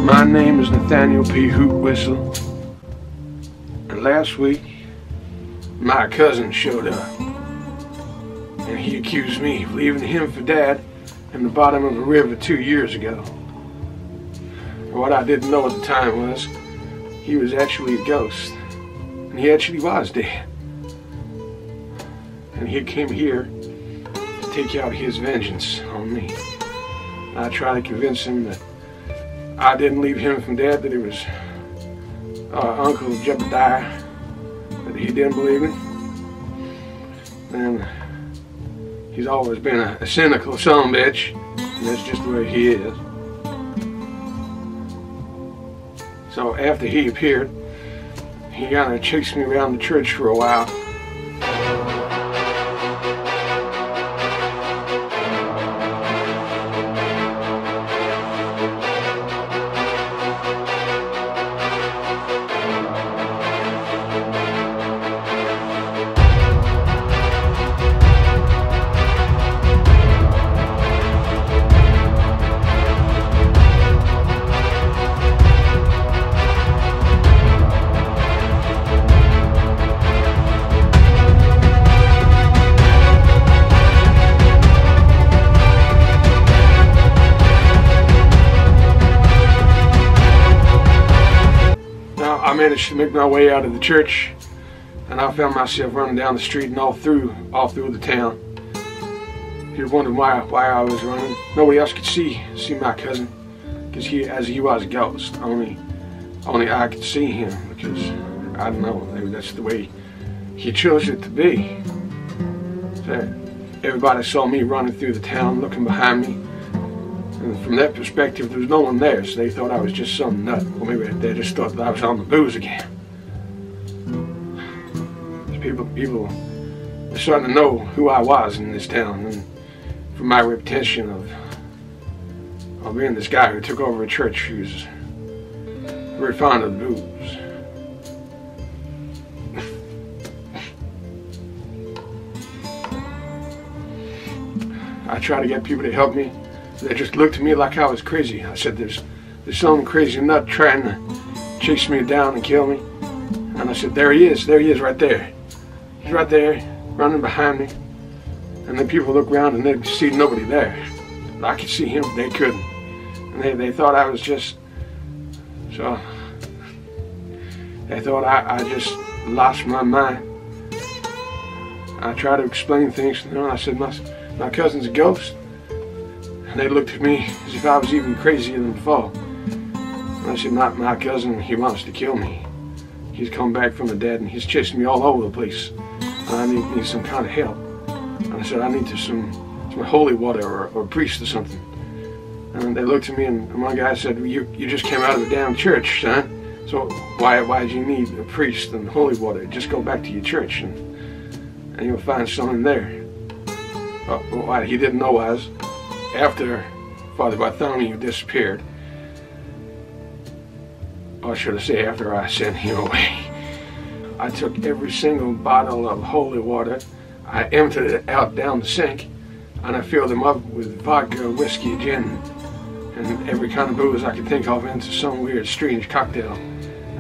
My name is Nathaniel P Hoot-whistle, and last week my cousin showed up, and he accused me of leaving him for Dad in the bottom of the river 2 years ago. What I didn't know at the time was he was actually a ghost, and he actually was dead, and he came here to take out his vengeance on me. I tried to convince him that I didn't leave him from Dad, that it was Uncle Jebediah, that he didn't believe me. And he's always been a cynical son of a bitch, and that's just the way he is. So after he appeared, he kind of chased me around the church for a while. I managed to make my way out of the church, and I found myself running down the street and all through the town. If you're wondering why I was running, nobody else could see my cousin, because he was a ghost. Only I could see him, because I don't know, maybe that's the way he chose it to be. So everybody saw me running through the town, looking behind me. And from that perspective, there was no one there, so they thought I was just some nut. Or maybe they just thought that I was on the booze again. People are starting to know who I was in this town, and from my reputation of being this guy who took over a church who was very fond of the booze. I try to get people to help me. They just looked at me like I was crazy. I said, there's some crazy nut trying to chase me down and kill me. And I said, there he is right there. He's right there, running behind me. And then people look around and they see nobody there. But I could see him, they couldn't. And they thought I was just, so they thought I just lost my mind. I tried to explain things to them. I said, my cousin's a ghost. And they looked at me as if I was even crazier than before. And I said, not my cousin, he wants to kill me. He's come back from the dead and he's chasing me all over the place. And I need some kind of help. And I said, I need some holy water or a priest or something. And they looked at me, and one guy said, you just came out of the damn church, son. So why do you need a priest and holy water? Just go back to your church and you'll find something there. What he didn't know was, after Father Bartholomew disappeared, or should I say after I sent him away, I took every single bottle of holy water, I emptied it out down the sink, and I filled them up with vodka, whiskey, gin, and every kind of booze I could think of into some weird, strange cocktail.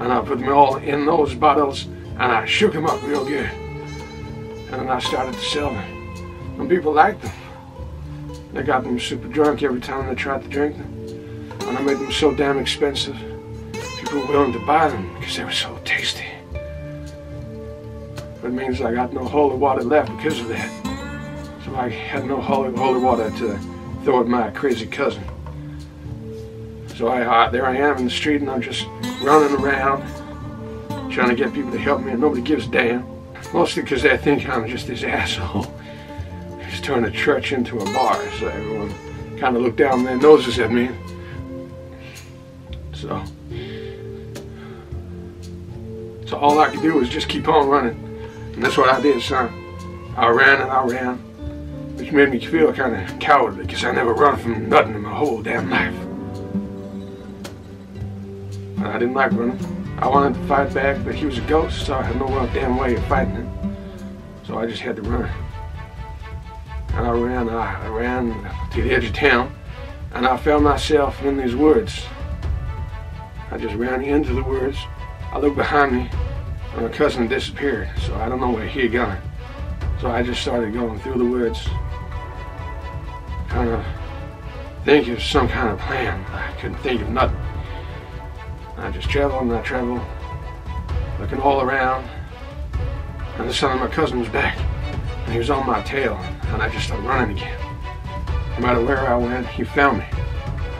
And I put them all in those bottles, and I shook them up real good. And then I started to sell them. And people liked them. They got them super drunk every time they tried to drink them. And I made them so damn expensive, people were willing to buy them because they were so tasty. But it means I got no holy water left because of that. So I had no holy water to throw at my crazy cousin. So there I am in the street, and I'm just running around trying to get people to help me, and nobody gives a damn. Mostly because they think I'm just this asshole who's turned a church into a bar, so everyone kind of looked down their noses at me. So all I could do was just keep on running, and that's what I did, son. I ran and I ran, which made me feel kind of cowardly because I never run from nothing in my whole damn life. But I didn't like running. I wanted to fight back, but he was a ghost, so I had no damn way of fighting him. So I just had to run. And I ran to the edge of town, and I found myself in these woods. I just ran into the woods. I looked behind me, and my cousin had disappeared, so I don't know where he had gone. So I just started going through the woods, trying to think of some kind of plan. I couldn't think of nothing. I just traveled and I traveled, looking all around, and the son of my cousin was back, and he was on my tail, and I just started running again. No matter where I went, he found me.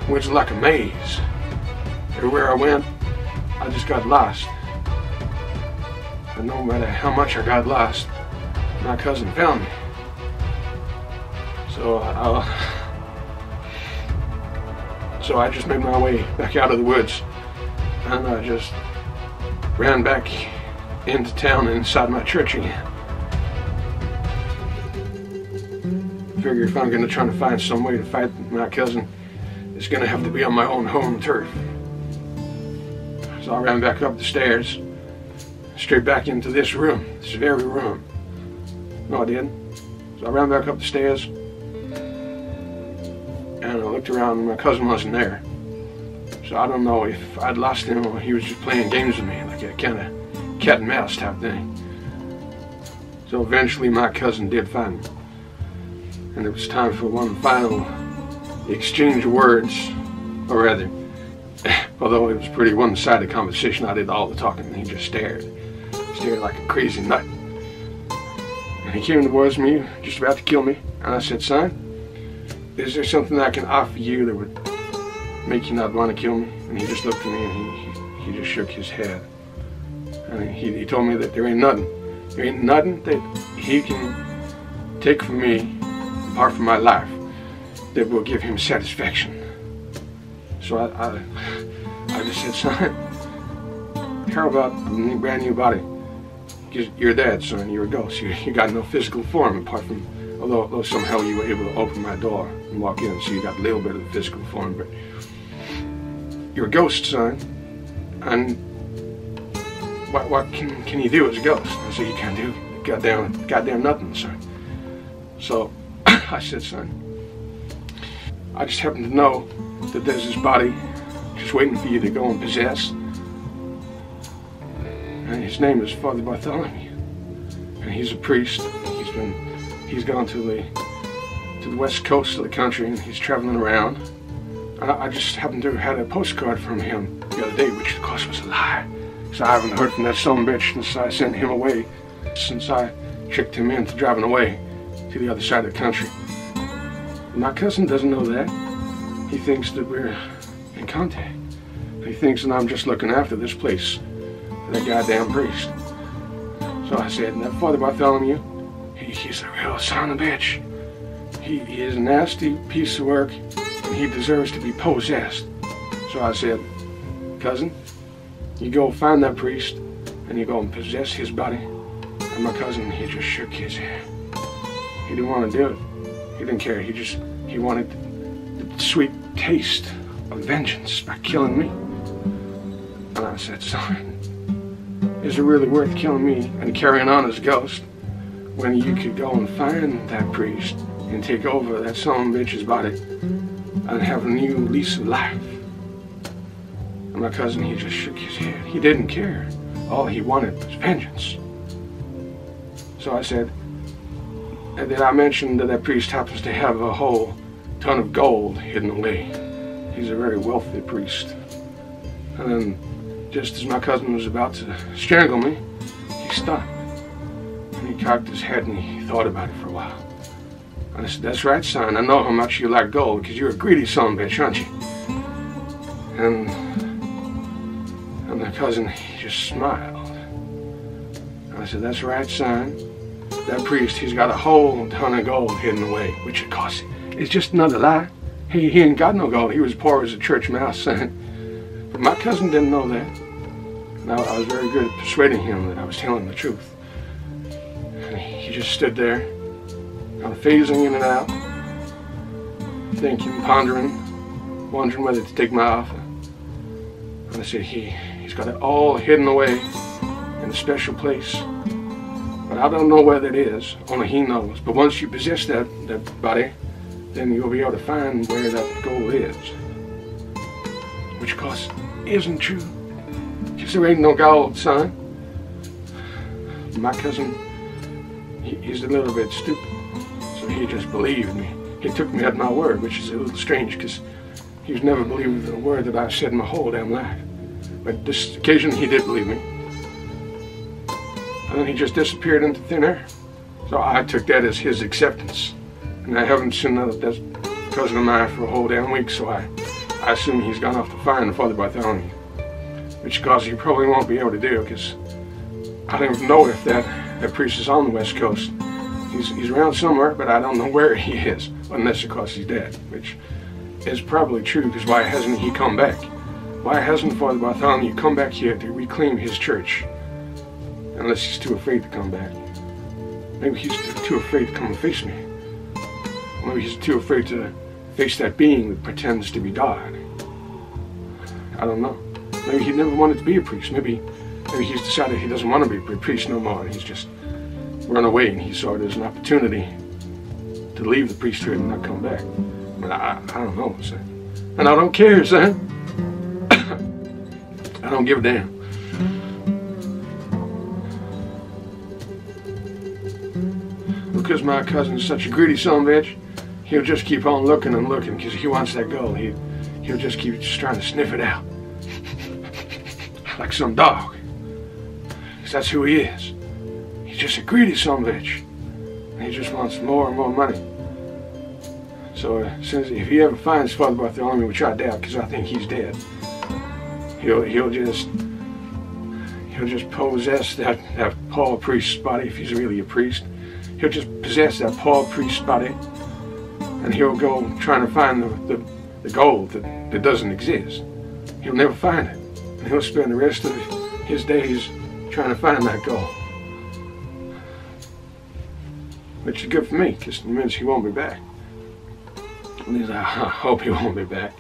It was like a maze. Everywhere I went, I just got lost. And no matter how much I got lost, my cousin found me. So I just made my way back out of the woods, and I just ran back into town and inside my church again. Figure if I'm going to try to find some way to fight my cousin, it's going to have to be on my own home turf. So I ran back up the stairs, straight back into this room, this very room. No, I didn't. So I ran back up the stairs, and I looked around, and my cousin wasn't there. So I don't know if I'd lost him or he was just playing games with me, like a kind of cat and mouse type thing. So eventually my cousin did find me. And it was time for one final exchange of words, or rather, although it was a pretty one-sided conversation, I did all the talking, and he just stared like a crazy nut. And he came towards me, just about to kill me, and I said, "Son, is there something I can offer you that would make you not want to kill me?" And he just looked at me, and he just shook his head. And he told me that there ain't nothing that he can take from me, apart from my life, that will give him satisfaction. So I just said, "Son, how about a brand new body? You're dead, son. You're a ghost. You got no physical form apart from, although somehow you were able to open my door and walk in, so you got a little bit of the physical form, but you're a ghost, son. And what can you do as a ghost?" I said, "You can't do goddamn nothing, son." So I said, "Son, I just happen to know that there's this body just waiting for you to go and possess. And his name is Father Bartholomew. And he's a priest. He's gone to the west coast of the country, and he's traveling around. And I just happened to have had a postcard from him the other day, which of course was a lie. So I haven't heard from that son of a bitch since I sent him away, since I tricked him into driving away to the other side of the country. My cousin doesn't know that. He thinks that we're in contact. He thinks that I'm just looking after this place for that goddamn priest." So I said, "That Father Bartholomew, he's a real son of a bitch. He is a nasty piece of work, and he deserves to be possessed." So I said, "Cousin, you go find that priest, and you go and possess his body." And my cousin, he just shook his head. He didn't want to do it. He didn't care. He wanted the sweet taste of vengeance by killing me. And I said, "Son, is it really worth killing me and carrying on as a ghost when you could go and find that priest and take over that son of a bitch's body and have a new lease of life?" And my cousin, he just shook his head. He didn't care. All he wanted was vengeance. So I said, "And then I mentioned that priest happens to have a whole ton of gold hidden away. He's a very wealthy priest." And then, just as my cousin was about to strangle me, he stopped. And he cocked his head and he thought about it for a while. And I said, "That's right, son. I know how much you like gold, because you're a greedy son of a bitch, aren't you?" And my cousin, he just smiled. And I said, "That's right, son. That priest, he's got a whole ton of gold hidden away," which of course is just another lie. He ain't got no gold. He was poor as a church mouse, son. But my cousin didn't know that. And I was very good at persuading him that I was telling the truth. And he just stood there, kind of phasing in and out, thinking, pondering, wondering whether to take my offer. And I said, he's got it all hidden away in a special place. But I don't know where that is, only he knows. But once you possess that body, then you'll be able to find where that gold is. Which of course isn't true. Because there ain't no gold, son. My cousin, he's a little bit stupid, so he just believed me. He took me at my word, which is a little strange, because he's never believed a word that I said in my whole damn life. But this occasion, he did believe me. And then he just disappeared into thin air. So I took that as his acceptance. And I haven't seen that cousin of mine for a whole damn week, so I assume he's gone off to find Father Bartholomew. Which cause he probably won't be able to do, because I don't even know if that priest is on the West Coast. He's around somewhere, but I don't know where he is, unless of course he's dead, which is probably true, because why hasn't he come back? Why hasn't Father Bartholomew come back here to reclaim his church? Unless he's too afraid to come back. Maybe he's too afraid to come and face me. Maybe he's too afraid to face that being that pretends to be God. I don't know. Maybe he never wanted to be a priest. Maybe he's decided he doesn't want to be a priest no more, and he's just run away, and he saw it as an opportunity to leave the priesthood and not come back. I don't know, son. And I don't care, son. I don't give a damn. Because my cousin's such a greedy son of a bitch, he'll just keep on looking and looking, because he wants that gold. He'll just keep trying to sniff it out. Like some dog. Because that's who he is. He's just a greedy son of a bitch. And he just wants more and more money. So if he ever finds Father Bartholomew, which I doubt, because I think he's dead, he'll just possess that Paul priest's body, if he's really a priest. He'll just possess that Paul priest's body, and he'll go trying to find the gold that doesn't exist. He'll never find it, and he'll spend the rest of his days trying to find that gold. Which is good for me, because it means he won't be back. At least I hope he won't be back.